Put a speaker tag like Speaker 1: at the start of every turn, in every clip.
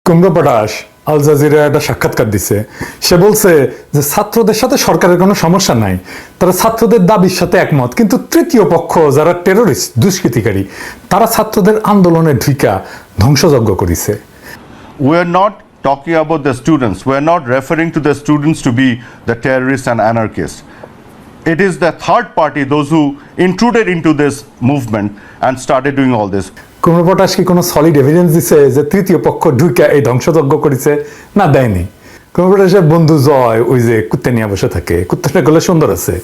Speaker 1: কুমড়ো potash Al Jazeera একটা সাক্ষাৎকার দিছে। সে বলছে যে ছাত্রদের সাথে সরকারের কোনো সমস্যা নাই, তারা ছাত্রদের দাবির সাথে একমত, কিন্তু তৃতীয় পক্ষ যারা টেরোরিস্ট দুষ্কৃতিকারী তারা ছাত্রদের আন্দোলনে ঢুকা ধ্বংসযজ্ঞ করেছে।
Speaker 2: We are not talking about the students. We are not referring to the students to be the terrorists and anarchists. It is the third party, those who intruded into this movement and started doing all this.
Speaker 1: কুমড়ো potash কি কোনো solid evidence দিছে যে তৃতীয় পক্ষ ঢুকা এই ধ্বংসযজ্ঞ করেছে? না, দেয়নি। কুমড়ো পটাশের বন্ধু জয় ওই যে কুত্তে নিয়ে বসে থাকে, কুত্তাটা গলে সুন্দর আছে,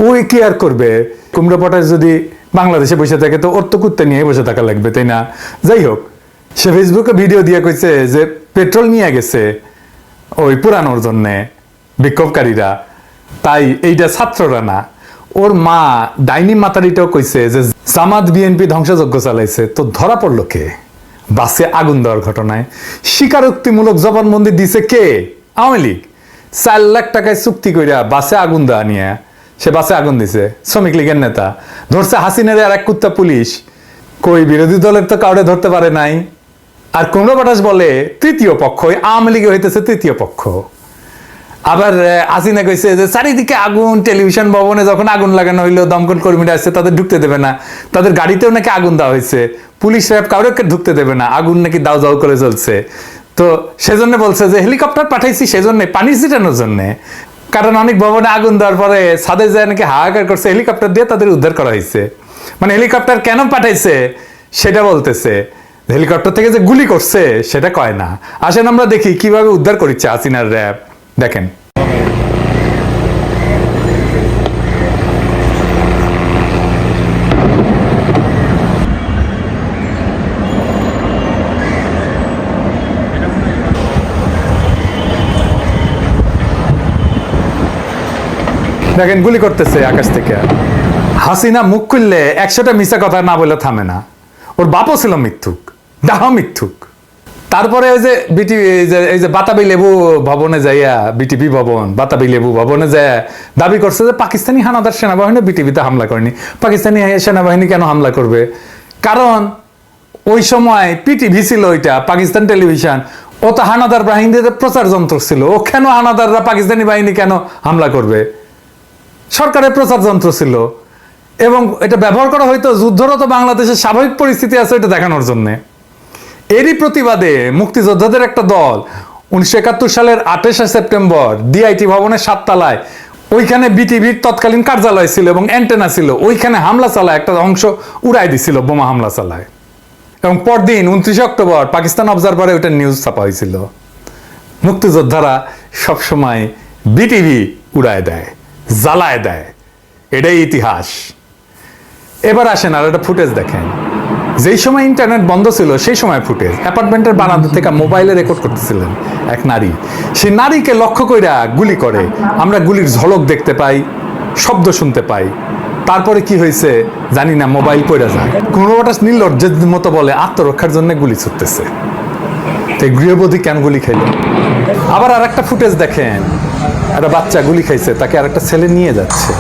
Speaker 1: ওই কি আর করবে? কুমড়ো পটাশ যদি বাংলাদেশে বসে থাকে তো ওর তো কুত্তে নিয়ে বসে থাকা লাগবে, তাই না? যাই হোক, সে ফেসবুকে ভিডিও দিয়ে কইছে যে পেট্রোল নিয়ে গেছে ওই পুরানোর জন্যে বিক্ষোভকারীরা, তাই এইটা ছাত্ররা না। ওর মা ডাইনি মাতারিটাও কইছে যে জামাত বিএনপি ধ্বংসযজ্ঞ চালাইছে। তো ধরা পড়লো কে? বাসে আগুন দেওয়ার ঘটনায় স্বীকারোক্তিমূলক জবানবন্দি দিছে কে? আওয়ামী লীগ। 4 লাখ টাকায় চুক্তি কইরা বাসে আগুন দেওয়া নিয়ে সে বাসে আগুন দিছে। শ্রমিক লীগের নেতা ধরছে হাসিনারে আর এক কুত্তা পুলিশ। কই বিরোধী দলের তো কাউরে ধরতে পারে নাই। আর কুমড়ো পটাশ বলে তৃতীয় পক্ষ, আওয়ামী লীগে হইতেছে তৃতীয় পক্ষ। আবার হাসিনা কইছে যে চারিদিকে আগুন, টেলিভিশন ভবনে যখন আগুন লাগানো হইলো দমকল কর্মীরা আসছে তাদের ঢুকতে দেবে না, তাদের গাড়িতেও নাকি আগুন দেওয়া হয়েছে, পুলিশ সাহেব কাউকে ঢুকতে দেবে না, আগুন নাকি দাউ দাউ করে জ্বলছে। তো সেজন্য বলছে যে হেলিকপ্টার পাঠাইছি সেজন্য, পানি ছিটানোর জন্য। কারণ অনেক ভবনে আগুন দেওয়ার পরে ছাদে যায় নাকি হাহাকার করছে, হেলিকপ্টার দিয়ে তাদের উদ্ধার করা হয়েছে। মানে হেলিকপ্টার কেন পাঠাইছে সেটা বলতেছে, হেলিকপ্টার থেকে যে গুলি করছে সেটা কয় না। আসেন আমরা দেখি কিভাবে উদ্ধার করেছে হাসিনার র্যাব। দেখেন, দেখেন গুলি করতেছে আকাশ থেকে। হাসিনা মুখ খুললে 100টা মিথ্যা কথা না বলে থামে না। ওর বাপও ছিল মিথ্যুক, ডাহা মিথ্যুক। তারপরে ওই যে এই যে বাতাবি লেবু ভবনে যাইয়া, বিটিভি ভবন বাতাবি লেবু ভবনে যাইয়া দাবি করছে যে পাকিস্তানি হানাদার সেনাবাহিনী বিটিভিতে হামলা করেনি। পাকিস্তানি সেনাবাহিনী কেন হামলা করবে? কারণ ওই সময় পিটিভি ছিল, ওইটা পাকিস্তান টেলিভিশন, ও তো হানাদার বাহিনীদের প্রচার যন্ত্র ছিল। ও কেন হানাদাররা পাকিস্তানি বাহিনী কেন হামলা করবে? সরকারের প্রচার যন্ত্র ছিল এবং এটা ব্যবহার করা হয়তো যুদ্ধরত বাংলাদেশের স্বাভাবিক পরিস্থিতি আছে এটা দেখানোর জন্য। এরই প্রতিবাদে মুক্তিযোদ্ধাদের একটা দল 1971 সালের 28 সেপ্টেম্বর ডিআইটি ভবনের 7 তলায়, ওইখানে বিটিভির তৎকালীন কার্যালয় ছিল এবং অ্যান্টেনা ছিল, ওইখানে হামলা চালায়, একটা অংশ উড়াই দিছিল, বোমা হামলা চালায়। এবং পরদিন 29 অক্টোবর পাকিস্তান অবজারভারে ওইটা নিউজ ছাপা হয়েছিল। মুক্তিযোদ্ধারা সবসময় বিটিভি উড়ায় দেয়, জ্বালায় দেয়, এটাই ইতিহাস। এবার আসেন আর একটা ফুটেজ দেখেন। যেই সময় ইন্টারনেট বন্ধ ছিল সেই সময় ফুটেজ, অ্যাপার্টমেন্টের বারান্দা থেকে মোবাইলে রেকর্ড করতেছিলেন এক নারী। সেই নারীকে লক্ষ্য কইরা গুলি করে, আমরা গুলির ঝলক দেখতে পাই, শব্দ শুনতে পাই। তারপরে কি হয়েছে জানি না, মোবাইল পড়ে যায়। কুমড়ো পটাশ নির্লজ্জের মতো বলে আত্মরক্ষার জন্য গুলি ছুটতেছে। তো গৃহবধূ কেন গুলি খাইল? আবার আর একটা ফুটেজ দেখেন, একটা বাচ্চা গুলি খাইছে, তাকে আর একটা ছেলে নিয়ে যাচ্ছে।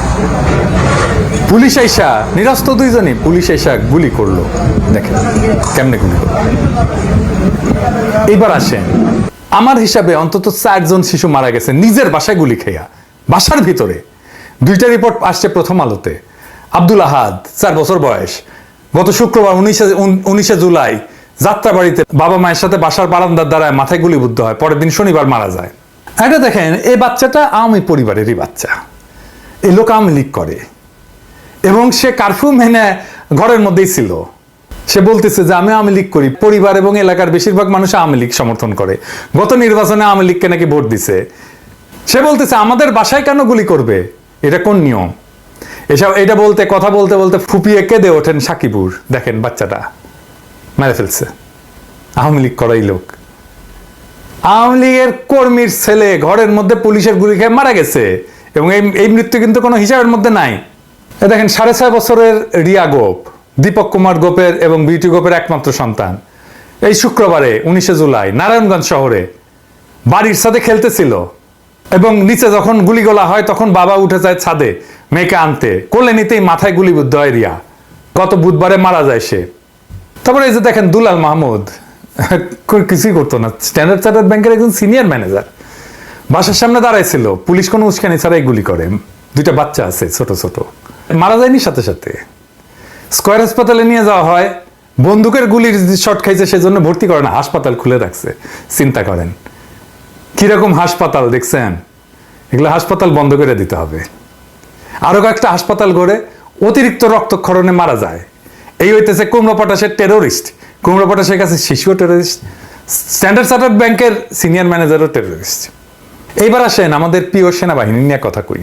Speaker 1: পুলিশ আইসা, নিরস্ত্র দুইজনই, পুলিশ আইসা গুলি করলো। দেখেন কেমনে গুলি করলো। এইবার আসেন, আমার হিসাবে অন্তত 4 জন শিশু মারা গেছে নিজের বাসায় গুলি খাইয়া, বাসার ভিতরে। 2টা রিপোর্ট আসছে প্রথম আলোতে। আব্দুল আহাদ 4 বছর বয়স, গত শুক্রবার 19 জুলাই যাত্রাবাড়িতে বাবা মায়ের সাথে বাসার বারান্দার দ্বারায় মাথায় গুলিবিদ্ধ হয়, পরের দিন শনিবার মারা যায়। এটা দেখেন, এই বাচ্চাটা আওয়ামী পরিবারেরই বাচ্চা, এই লোক আওয়ামী লীগ করে এবং সে কারফিউ মেনে ঘরের মধ্যেই ছিল। সে বলতেছে যে আমি আওয়ামী লীগ করি, পরিবার এবং এলাকার বেশিরভাগ মানুষ আওয়ামী লীগ সমর্থন করে, গত নির্বাচনে আওয়ামী লীগকে নাকি ভোট দিছে। সে বলতেছে আমাদের বাসায় কেন গুলি করবে, এটা কোন নিয়ম? এসব এটা বলতে কথা বলতে বলতে ফুপিয়ে কেঁদে ওঠেন সাকিবুর। দেখেন বাচ্চাটা মেরে ফেলছে, আওয়ামী লীগ করাই লোক। আওয়ামী লীগের কর্মীর ছেলে ঘরের মধ্যে পুলিশের গুলি খেয়ে মারা গেছে এবং এই মৃত্যু কিন্তু কোনো হিসাবের মধ্যে নাই। দেখেন 6.5 বছরের রিয়া গোপ, দীপক কুমার গোপের এবং বিউটি গোপের একমাত্র সন্তান, এই শুক্রবারে 19 জুলাই নারায়ণগঞ্জ শহরে বাড়ির ছাদে খেলতেছিল এবং নিচে যখন গুলিগোলা হয় তখন বাবা উঠে যায় ছাদে মেয়েকে আনতে, কোলে নিতেই মাথায় গুলিবিদ্ধ হয় রিয়া। গত বুধবারে মারা যায় সে। তারপরে এই যে দেখেন দুলাল মাহমুদ, কিছুই করতো না। স্ট্যান্ডার্ড চার্টার্ড ব্যাংকের একজন সিনিয়র ম্যানেজার বাসার সামনে দাঁড়াইছিল, পুলিশ কোনো উস্কানি ছাড়াই গুলি করে। দুইটা বাচ্চা আছে ছোট ছোট, মারা যায়নি সাথে সাথে। স্কয়ার হাসপাতালে নিয়ে যাওয়া হয়, বন্দুকের গুলির শট খাইছে সেজন্য ভর্তি করে না, হাসপাতাল খুলে রাখছে। চিন্তা করেন কিরকম হাসপাতাল দেখছেন? এগুলো হাসপাতাল বন্ধ করে দিতে হবে। আরো কয়েকটা হাসপাতাল গড়ে অতিরিক্ত রক্তক্ষরণে মারা যায়। এই হইতেছে কুমড়ো পটাশের টেরোরিস্ট। কুমড়ো পটাশের কাছে শিশুও টেরোরিস্ট, স্ট্যান্ডার্ড চার্টার্ড ব্যাংকের সিনিয়র ম্যানেজারও টেরোরিস্ট। এইবার আসেন আমাদের প্রিয় সেনাবাহিনী নিয়ে কথা কই।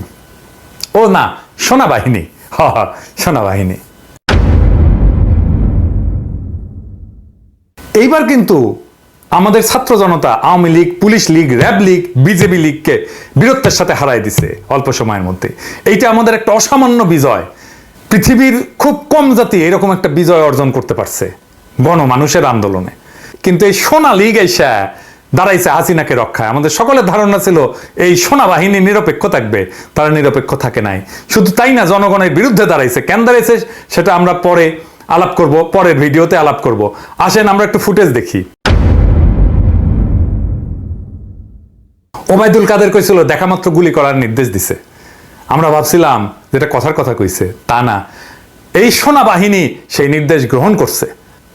Speaker 1: ও না, সেনাবাহিনী, সেনাবাহিনী। এইবার কিন্তু আমাদের ছাত্র জনতা Awami League, police League, RAB League, BJP লীগকে বীরত্বের সাথে হারাই দিছে অল্প সময়ের মধ্যে। এইটা আমাদের একটা অসামান্য বিজয়। পৃথিবীর খুব কম জাতি এরকম একটা বিজয় অর্জন করতে পারছে গণমানুষের আন্দোলনে। কিন্তু এই সোনা লীগ এসে দাঁড়াইছে হাসিনাকে রক্ষায়। আমাদের সকলের ধারণা ছিল এই সেনাবাহিনী নিরপেক্ষ থাকবে, তারা নিরপেক্ষ থাকে নাই। শুধু তাই না, জনগণের বিরুদ্ধে দাঁড়াইছে। কেন দাঁড়াইছে সেটা আমরা পরে আলাপ করব, পরের ভিডিওতে আলাপ করব। আসেন আমরা একটু ফুটেজ দেখি। ওবায়দুল কাদের কইছিল দেখা মাত্র গুলি করার নির্দেশ দিছে। আমরা ভাবছিলাম যেটা কথার কথা কইছে, তা না, এই সেনাবাহিনী সেই নির্দেশ গ্রহণ করছে।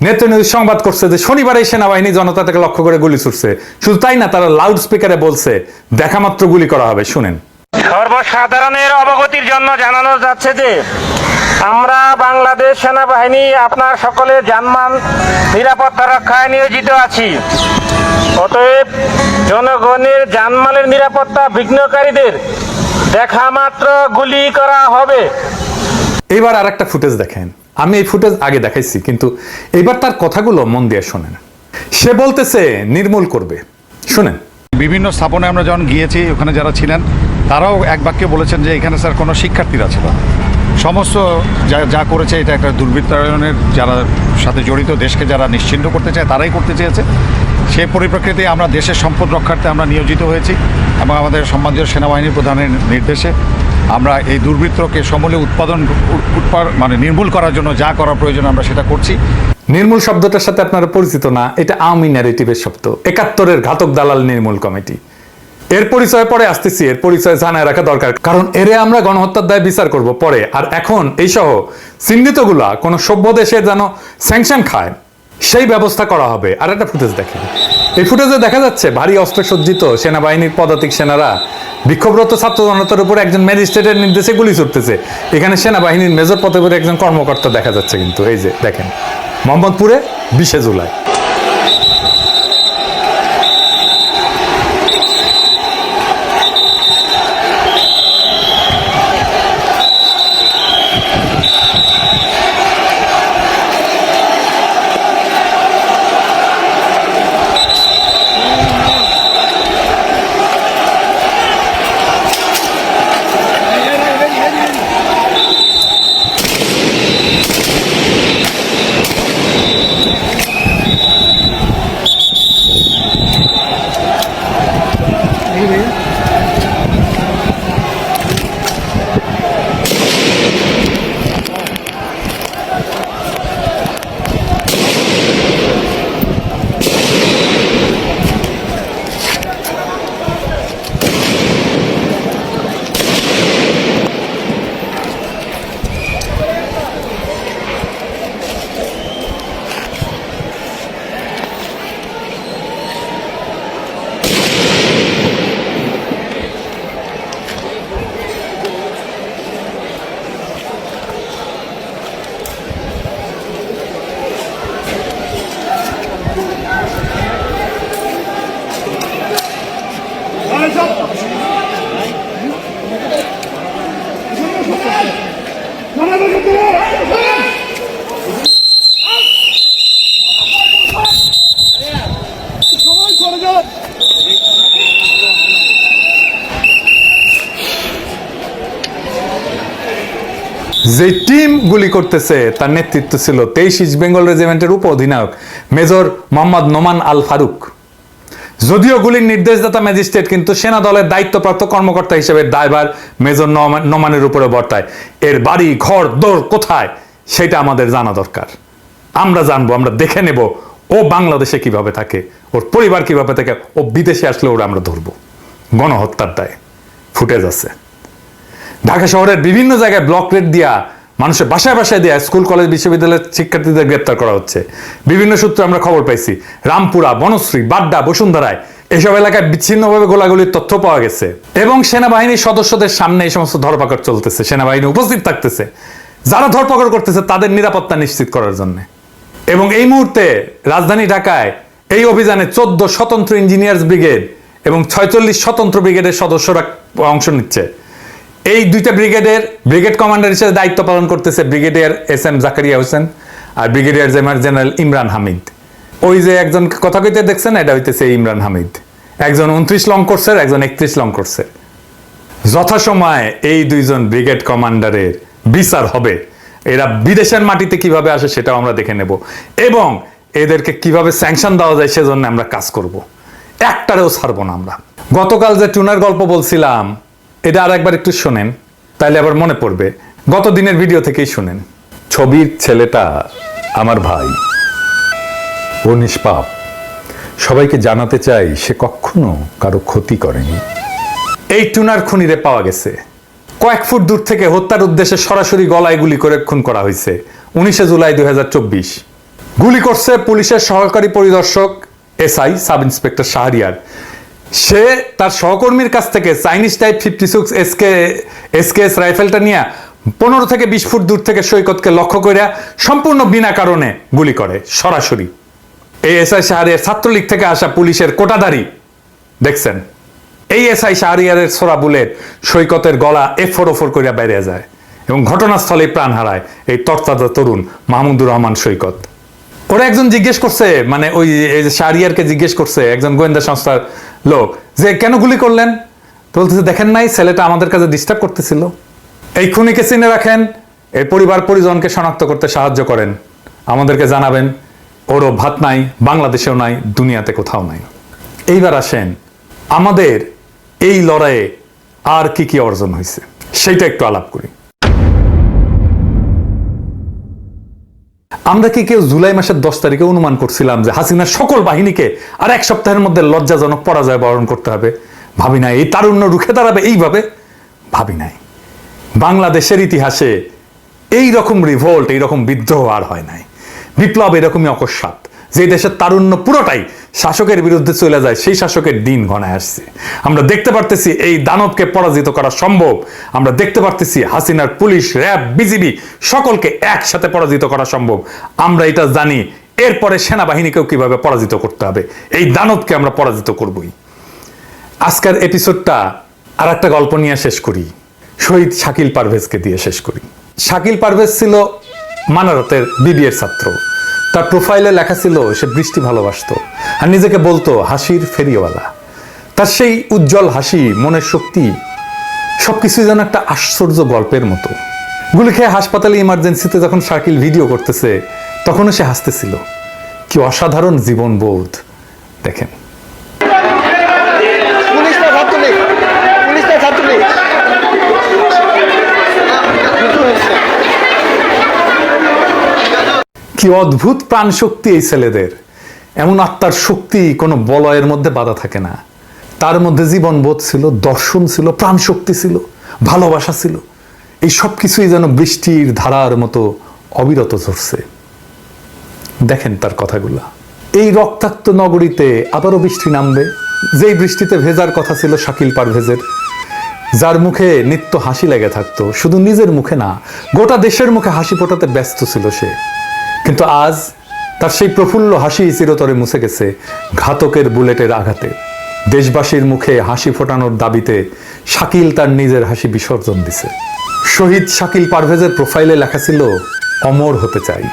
Speaker 1: নেত্র নিউজ সংবাদ করছে যে শনিবার এই সেনাবাহিনী জনতা থেকে লক্ষ্য করে গুলি ছুটছে। শুধু তাই না, তারা লাউড স্পিকারে বলছে দেখা মাত্র গুলি করা হবে। শুনেন।
Speaker 3: সর্বসাধারণের অবগতির জন্য জানানো যাচ্ছে যে আমরা বাংলাদেশ সেনাবাহিনী আপনার সকলের জানমাল নিরাপত্তা রক্ষায় নিয়োজিত আছি। অতএব জনগণের জানমালের নিরাপত্তা বিঘ্নকারীদের দেখা মাত্র গুলি করা হবে।
Speaker 1: এইবার আর একটা ফুটেজ দেখেন। আমি এই ফুটেজ আগে দেখাইছি, কিন্তু এইবার তার কথাগুলো মন দিয়ে শোনেন। সে বলতেছে নির্মূল করবে। শুনেন।
Speaker 4: বিভিন্ন স্থাপনায় আমরা যখন গিয়েছি, ওখানে যারা ছিলেন তারাও এক বাক্যে বলেছেন যে এখানে স্যার কোনো শিক্ষার্থীরা ছিল, সমস্ত যা করেছে এটা একটা দুর্বৃত্তায়নের যারা সাথে জড়িত, দেশকে যারা নিশ্চিহ্ন করতে চায় তারাই করতে চেয়েছে। সে পরিপ্রেক্ষিতে আমরা দেশের সম্পদ রক্ষার্থে আমরা নিয়োজিত হয়েছি এবং আমাদের সম্মানীয় সেনাবাহিনীর প্রধানের নির্দেশে আমরা এই দুর্বৃত্তকে সমূলে মানে নির্মূল করার জন্য যা করা প্রয়োজন আমরা সেটা করছি।
Speaker 1: নির্মূল শব্দটার সাথে আপনারা পরিচিত না, এটা আওয়ামী ন্যারেটিভের শব্দ। ৭১-এর ঘাতক দালাল নির্মূল কমিটি। এর পরিচয় পরে আসতেছি, এর পরিচয় জানায় রাখা দরকার, কারণ এরে আমরা গণহত্যার দায় বিচার করব পরে। আর এখন এই সহ চিহ্নিতগুলা কোন সভ্য দেশের যেন স্যাংশন খায় সেই ব্যবস্থা করা হবে। আর একটা ফুটেজ দেখেন। এই ফুটেজে দেখা যাচ্ছে ভারী অস্ত্র সজ্জিত সেনাবাহিনীর পদাতিক সেনারা বিক্ষোভরত ছাত্র জনতার উপর একজন ম্যাজিস্ট্রেটের নির্দেশে গুলি ছুটতেছে। এখানে সেনাবাহিনীর মেজর পদবীর একজন কর্মকর্তা দেখা যাচ্ছে। কিন্তু এই যে দেখেন, মোহাম্মদপুরে 20শে জুলাই। যে টিম গুলি করতেছে তার নেতৃত্ব ছিল 23 ইস্ট বেঙ্গল রেজিমেন্টের উপ অধিনায়ক মেজর মোহাম্মদ নোমান আল ফারুক। যদিও গুলির নির্দেশদাতা ম্যাজিস্ট্রেট, কিন্তু সেনা দলের দায়িত্বপ্রাপ্ত কর্মকর্তা হিসেবে দায়ভার মেজর নোমানের উপরে বর্তায়। এর বাড়ি ঘর দৌড় কোথায় সেটা আমাদের জানা দরকার। আমরা জানবো, আমরা দেখে নেব ও বাংলাদেশে কিভাবে থাকে, ওর পরিবার কিভাবে থাকে, ও বিদেশে আসলে ওরা আমরা ধরবো। গণহত্যার দায় ফুটেজ আছে। ঢাকা শহরের বিভিন্ন জায়গায় ব্লক রেড দিয়া, মানুষের বাসায় বাসায় দেয়া, স্কুল কলেজ বিশ্ববিদ্যালয়ের শিক্ষার্থীদের গ্রেপ্তার করা হচ্ছে। বিভিন্ন সূত্রে আমরা খবর পাইছি, রামপুরা, বনশ্রী, বাড্ডা, বসুন্ধরায় এসব এলাকায় বিচ্ছিন্নভাবে গোলাগুলির তথ্য পাওয়া গেছে। এবং সেনাবাহিনীর সদস্যদের সামনে এই সমস্ত ধরপাকড় চলতেছে, সেনাবাহিনী উপস্থিত থাকতেছে, যারা ধরপাকড় করতেছে তাদের নিরাপত্তা নিশ্চিত করার জন্য। এবং এই মুহূর্তে রাজধানী ঢাকায় এই অভিযানে 14 স্বতন্ত্র ইঞ্জিনিয়ার্স ব্রিগেড এবং 46 স্বতন্ত্র ব্রিগেডের সদস্যরা অংশ নিচ্ছে। এই দুইটা ব্রিগেডের ব্রিগেড কমান্ডার হিসেবে দায়িত্ব পালন করতেছে ব্রিগেডিয়ার SM জাকারিয়া হোসেন আর ব্রিগেডিয়ার জেনারেল ইমরান হামিদ। ওই যে একজন কথা কইতে দেখছেন, এটা হইতেছে ইমরান হামিদ। একজন 29 লং কোর্সের, একজন 31 লং কোর্সের। যথাসময়ে এই দুইজন ব্রিগেড কমান্ডারের বিচার হবে। এরা বিদেশের মাটিতে কিভাবে আসে সেটাও আমরা দেখে নেব, এবং এদেরকে কিভাবে স্যাংশন দেওয়া যায় সেজন্য আমরা কাজ করব। একটারেও ছাড়বো না আমরা। গতকাল যে টুনার গল্প বলছিলাম, এটা আর একবার একটু শোনেন, তাইলে আবার মনে পড়বে। গত দিনের ভিডিও থেকেই শুনেন। ছবির ছেলেটা আমার ভাই, ও নিষ্পাপ। সবাইকে জানাতে চাই সে কখনো কারো ক্ষতি করেনি। এই টুনার খুনিরে পাওয়া গেছে। কয়েক ফুট দূর থেকে হত্যার উদ্দেশ্যে সরাসরি গলায় গুলি করে খুন করা হয়েছে 19 জুলাই 2024। গুলি করছে পুলিশের সহকারী পরিদর্শক SI সাব ইন্সপেক্টর শাহরিয়ার। সে তার সহকর্মীর কাছ থেকে চাইনিজ টাইপ 56 SKS রাইফেলটা নিয়ে 15 থেকে 20 ফুট দূর থেকে সৈকতকে লক্ষ্য করে সম্পূর্ণ বিনা কারণে গুলি করে সরাসরি। এই SI শাহরিয়ার ছাত্রলীগ থেকে আসা পুলিশের কোটাধারী। দেখছেন, এই SI শাহরিয়ারের ছোড়া বুলেট সৈকতের গলা F4 করে বাইরে যায় এবং ঘটনাস্থলে প্রাণ হারায় এই তরতাজা তরুণ মাহমুদুর রহমান সৈকত। ওরা একজন জিজ্ঞেস করছে, মানে ওই শাহরিয়ারকে জিজ্ঞেস করছে একজন গোয়েন্দা সংস্থার লোক, যে কেন গুলি করলেন? তো বলতেছে, দেখেন নাই ছেলেটা আমাদের কাছে ডিস্টার্ব করতেছিল। এই খুনিকে চিনে রাখেন, এর পরিবার পরিজনকে শনাক্ত করতে সাহায্য করেন, আমাদেরকে জানাবেন। ওরও ভাত নাই, বাংলাদেশেও নাই, দুনিয়াতে কোথাও নাই। এইবার আসেন আমাদের এই লড়াইয়ে আর কি কি অর্জন হয়েছে সেইটা একটু আলাপ করি। আমরা কি কেউ জুলাই মাসের 10 তারিখে অনুমান করছিলাম যে হাসিনার সকল বাহিনীকে আর এক সপ্তাহের মধ্যে লজ্জাজনক পরাজয় বরণ করতে হবে? ভাবি নাই। এই তারুণ্য রুখে দাঁড়াবে এইভাবে? ভাবি নাই। বাংলাদেশের ইতিহাসে এই রকম রিভোল্ট, এই রকম বিদ্রোহ আর হয় নাই। বিপ্লব এরকমই অকস্মাৎ, যে দেশের তারুণ্য পুরোটাই শাসকের বিরুদ্ধে চলে যায়, সেই শাসকের দিন ঘনায় আসছে। আমরা দেখতে পারতেছি এই দানবকে পরাজিত করা সম্ভব। আমরা দেখতে পারতেছি হাসিনার পুলিশ, র্যাব, বিজিবি সকলকে একসাথে পরাজিত করা সম্ভব। আমরা এটা জানি। এরপরে সেনাবাহিনীকেও কিভাবে পরাজিত করতে হবে, এই দানবকে আমরা পরাজিত করবই। আজকের এপিসোডটা আর একটা গল্প নিয়ে শেষ করি, শহীদ শাকিল পারভেজকে দিয়ে শেষ করি। শাকিল পারভেজ ছিল মানারতের BBA ছাত্র। তার প্রোফাইলে লেখা ছিল সে বৃষ্টি ভালোবাসতো আর নিজেকে বলতো হাসির ফেরিওয়ালা। তার সেই উজ্জ্বল হাসি, মনের শক্তি, সবকিছুই যেন একটা আশ্চর্য গল্পের মতো। গুলি খেয়ে হাসপাতালে ইমার্জেন্সিতে যখন শাকিল ভিডিও করতেছে, তখনও সে হাসতেছিল। কি অসাধারণ জীবনবোধ দেখেন। কি অদ্ভুত প্রাণ শক্তি এই ছেলেদের। এমন আত্মার শক্তি কোনো বলয়ের মধ্যে বাধা থাকে না। তার মধ্যে জীবনবোধ ছিল, দর্শন ছিল, প্রাণ শক্তি ছিল, ভালোবাসা ছিল। এই সব কিছুই যেন বৃষ্টির ধারার মতো অবিরত ঝরছে। দেখেন তার কথাগুলা। এই রক্তাক্ত নগরীতে আবারও বৃষ্টি নামবে, যেই বৃষ্টিতে ভেজার কথা ছিল শাকিল পারভেজের, যার মুখে নিত্য হাসি লেগে থাকতো। শুধু নিজের মুখে না, গোটা দেশের মুখে হাসি ফোটাতে ব্যস্ত ছিল সে। কিন্তু আজ তার সেই প্রফুল্ল হাসি চিরতরে মুছে গেছে ঘাতকের বুলেটের আঘাতে। দেশবাসীর মুখে হাসি ফোটানোর দাবিতে শাকিল তার নিজের হাসি বিসর্জন দিছে। শহীদ শাকিল পারভেজের প্রোফাইলে লেখা ছিল, অমর হতে চাই।